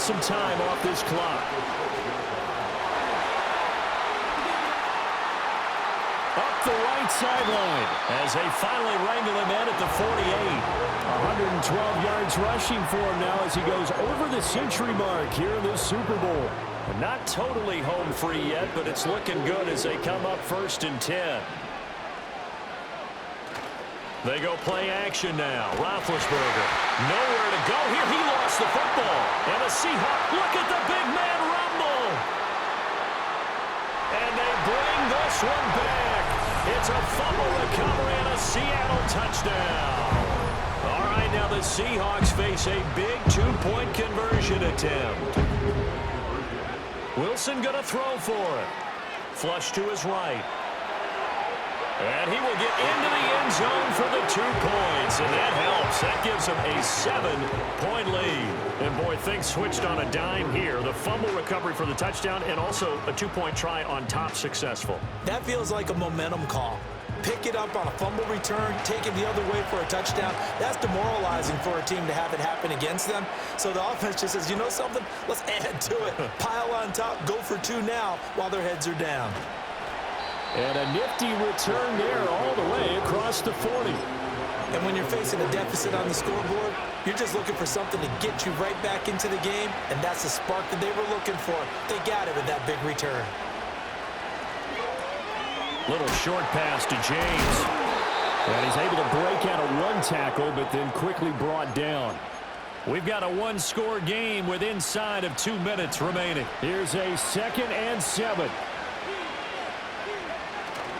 some time off this clock. Up the right sideline as they finally wrangle him in at the 48. 112 yards rushing for him now as he goes over the century mark here in this Super Bowl. Not totally home free yet, but it's looking good as they come up 1st and 10. They go play action now. Roethlisberger, nowhere to go here. He lost the football. And a Seahawk, look at the big man rumble. And they bring this one back. It's a fumble recovery and a Seattle touchdown. All right, now the Seahawks face a big two-point conversion attempt. Wilson going to throw for it. Flush to his right. And he will get into the end zone for the 2 points. And that helps. That gives him a 7-point lead. And, boy, things switched on a dime here. The fumble recovery for the touchdown and also a 2-point try on top successful. That feels like a momentum call. Pick it up on a fumble return, take it the other way for a touchdown. That's demoralizing for a team to have it happen against them. So the offense just says, you know something? Let's add to it. Pile on top, go for 2 now while their heads are down. And a nifty return there all the way across the 40. And when you're facing a deficit on the scoreboard, you're just looking for something to get you right back into the game, and that's the spark that they were looking for. They got it with that big return. Little short pass to James. And he's able to break out of 1 tackle, but then quickly brought down. We've got a 1-score game with inside of 2 minutes remaining. Here's a 2nd and 7.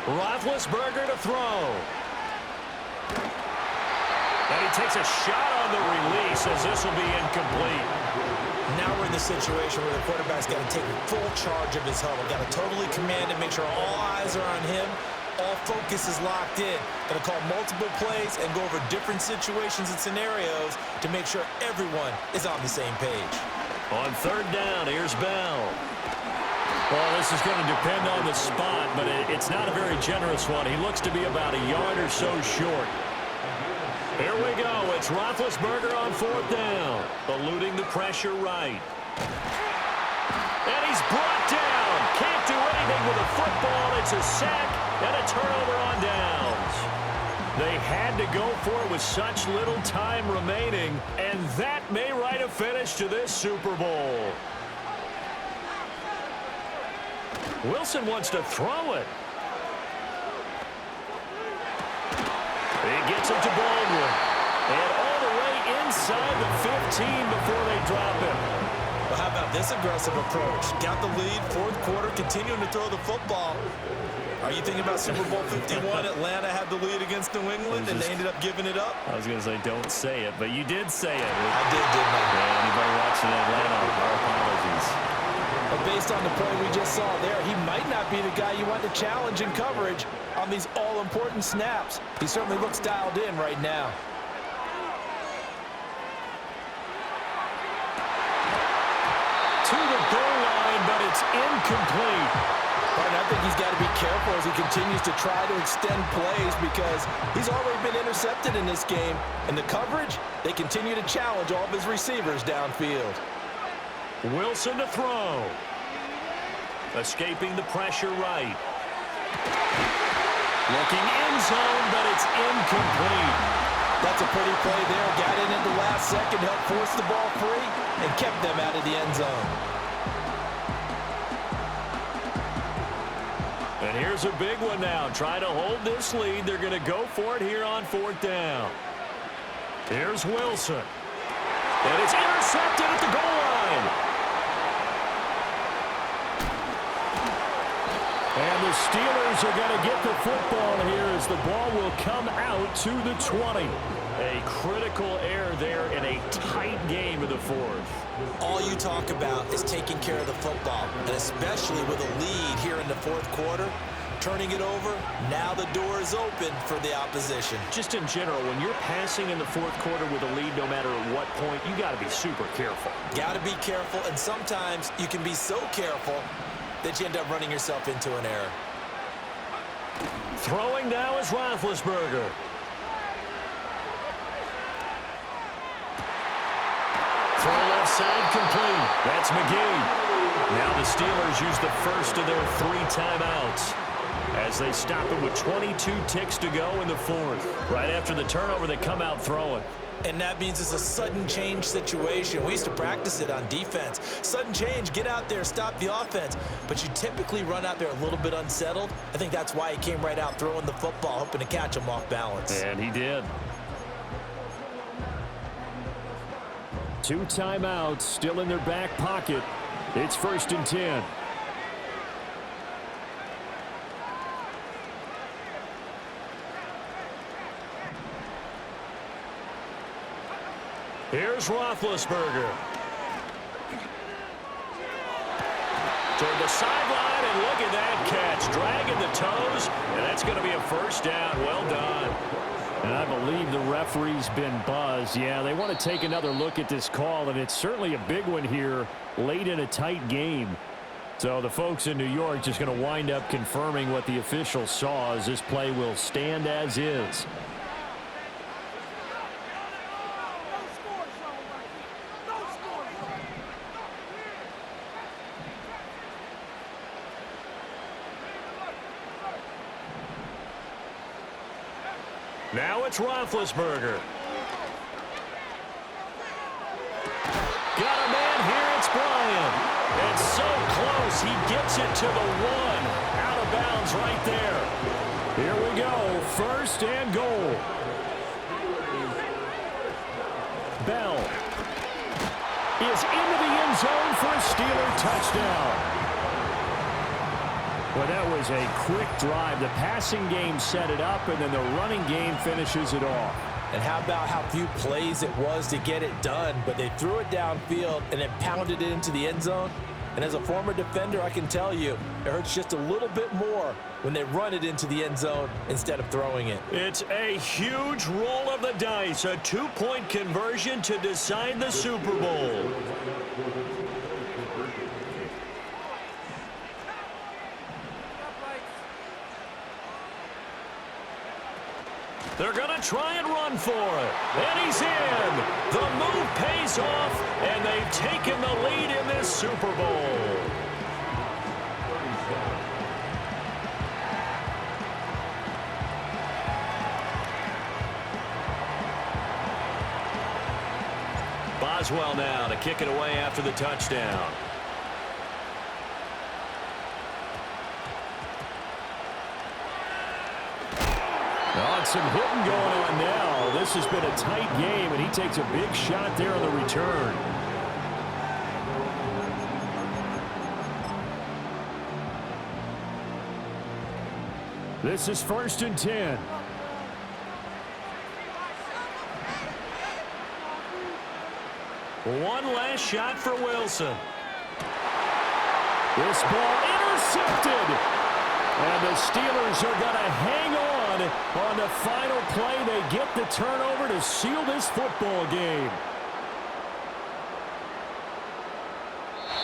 Roethlisberger to throw. And he takes a shot on the release as this will be incomplete. Now we're in the situation where the quarterback's got to take full charge of his huddle. Got to totally command it, make sure all eyes are on him. All focus is locked in. Going to call multiple plays and go over different situations and scenarios to make sure everyone is on the same page. On 3rd down, here's Bell. Well, this is going to depend on the spot, but it's not a very generous one. He looks to be about a yard or so short. Here we go. It's Roethlisberger on 4th down. Eluding the pressure right. And he's brought down. Can't do anything with a football. It's a sack and a turnover on downs. They had to go for it with such little time remaining, and that may write a finish to this Super Bowl. Wilson wants to throw it. He gets it to Baldwin. And all the way inside the 15 before they drop him. Well, how about this aggressive approach? Got the lead, 4th quarter, continuing to throw the football. Are you thinking about Super Bowl 51? Atlanta had the lead against New England, and they ended up giving it up? I was going to say, don't say it, but you did say it. I did, didn't I? Yeah, anybody watching Atlanta, our apologies. But based on the play we just saw there, he might not be the guy you want to challenge in coverage on these all-important snaps. He certainly looks dialed in right now. To the goal line, but it's incomplete. And I think he's got to be careful as he continues to try to extend plays because he's already been intercepted in this game. And the coverage, they continue to challenge all of his receivers downfield. Wilson to throw. Escaping the pressure right. Looking end zone, but it's incomplete. That's a pretty play there. Got in at the last second, helped force the ball free, and kept them out of the end zone. And here's a big one now. Trying to hold this lead. They're going to go for it here on 4th down. Here's Wilson. And it's intercepted at the goal line. And the Steelers are going to get the football here as the ball will come out to the 20. A critical error there in a tight game of the 4th. All you talk about is taking care of the football, and especially with a lead here in the 4th quarter. Turning it over, now the door is open for the opposition. Just in general, when you're passing in the 4th quarter with a lead, no matter at what point, you got to be super careful. Got to be careful, and sometimes you can be so careful that you end up running yourself into an error. Throwing now is Roethlisberger. Throw left side complete. That's McGee. Now the Steelers use the first of their 3 timeouts as they stop it with 22 ticks to go in the 4th. Right after the turnover, they come out throwing. And that means it's a sudden change situation. We used to practice it on defense. Sudden change, get out there, stop the offense. But you typically run out there a little bit unsettled. I think that's why he came right out throwing the football, hoping to catch him off balance. And he did. 2 timeouts still in their back pocket. It's 1st and 10. Here's Roethlisberger. Toward the sideline, and look at that catch. Dragging the toes, and that's going to be a 1st down. Well done. And I believe the referee's been buzzed. Yeah, they want to take another look at this call, and it's certainly a big one here late in a tight game. So the folks in New York just going to wind up confirming what the official saw, as this play will stand as is. Now it's Roethlisberger. Got a man here, it's Bryant. It's so close, he gets it to the 1. Out of bounds right there. Here we go, 1st and goal. Bell is into the end zone for a Steeler touchdown. Well, that was a quick drive. The passing game set it up, and then the running game finishes it off. And how about how few plays it was to get it done, but they threw it downfield and then pounded it into the end zone. And as a former defender, I can tell you, it hurts just a little bit more when they run it into the end zone instead of throwing it. It's a huge roll of the dice, a 2-point conversion to decide the Super Bowl. They're going to try and run for it. And he's in. The move pays off, and they've taken the lead in this Super Bowl. Boswell now to kick it away after the touchdown. Oh, some hitting going on now. This has been a tight game, and he takes a big shot there on the return. This is 1st and 10. One last shot for Wilson. This ball intercepted. And the Steelers are going to hang on the final play. They get the turnover to seal this football game.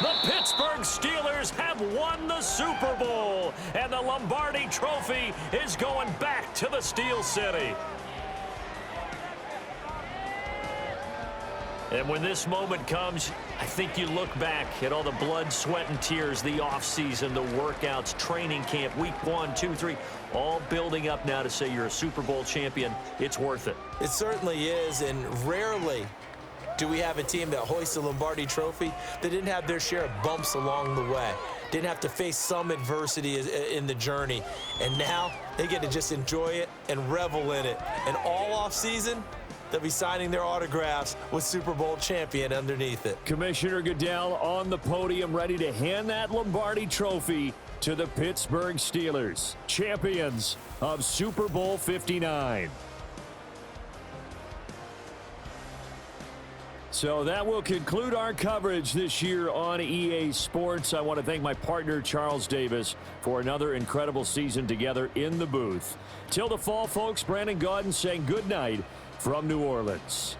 The Pittsburgh Steelers have won the Super Bowl, and the Lombardi Trophy is going back to the Steel City. And when this moment comes, I think you look back at all the blood, sweat, and tears, the offseason, the workouts, training camp, week 1, 2, 3, all building up now to say you're a Super Bowl champion. It's worth it. It certainly is, and rarely do we have a team that hoists a Lombardi Trophy that didn't have their share of bumps along the way, didn't have to face some adversity in the journey, and now they get to just enjoy it and revel in it. And all offseason, they'll be signing their autographs with Super Bowl champion underneath it. Commissioner Goodell on the podium, ready to hand that Lombardi Trophy to the Pittsburgh Steelers, champions of Super Bowl 59. So that will conclude our coverage this year on EA Sports. I want to thank my partner, Charles Davis, for another incredible season together in the booth. Till the fall, folks, Brandon Gaudin saying good night from New Orleans.